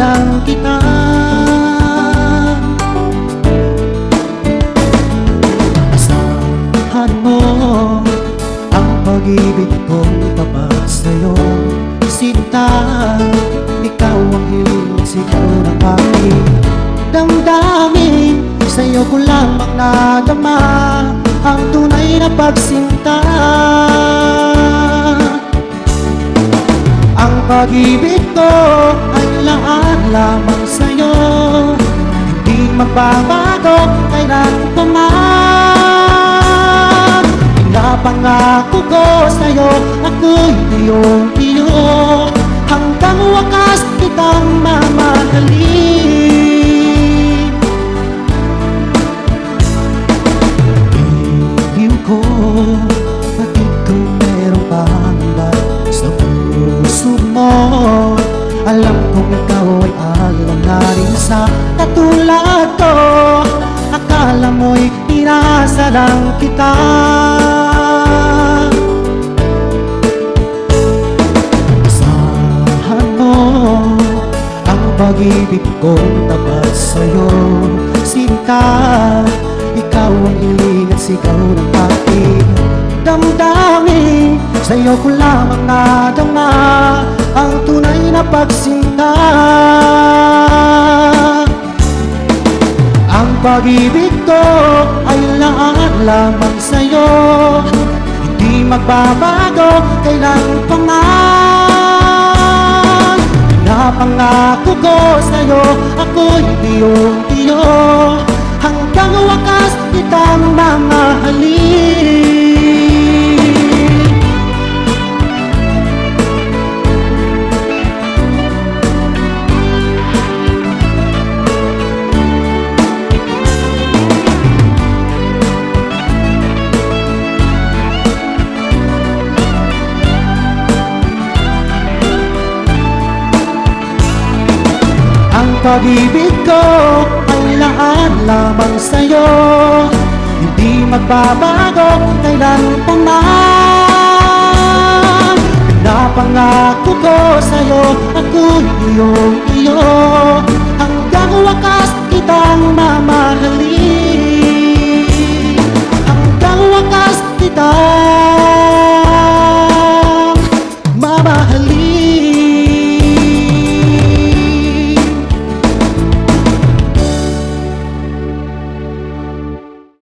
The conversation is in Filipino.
lang kita. Asahan mo ang pag-ibig kong tapat sa'yo, sinta. Ikaw ang hiling siguro ng aking damdamin. Sa'yo ko lamang nadama ang tunay na pagsinta. Ang pag-ibig ko ay laan lamang sa'yo, hindi magbabago kailan pa man. Pinapangako ko sa'yo, ako'y iyong-iyo, hanggang wakas kitang mamahalin. Iliw ko, pati kung meron pang iba sa puso mo, alam kong ikaw ay alam na rin sa katulad ko. Akala mo'y pinasa lang kita. Asahan mo ang pag-ibig kong tapat sa'yo, sinta. Ikaw ang hiling at sigaw ng aking damdamin. Sa'yo ko lamang nadama ang tunay na pagsinta. Ang pag-ibig ko ay laan lamang sa'yo, hindi magbabago kailan pa man. Pinapangako ko sa'yo, ako'y iyong-iyo, hanggang wakas kitang mamahalin. Ang pag-ibig ko ay laan lamang sa'yo, hindi magbabago kailan pa man. Pinapangako ko sa'yo, ako'y iyong-iyo,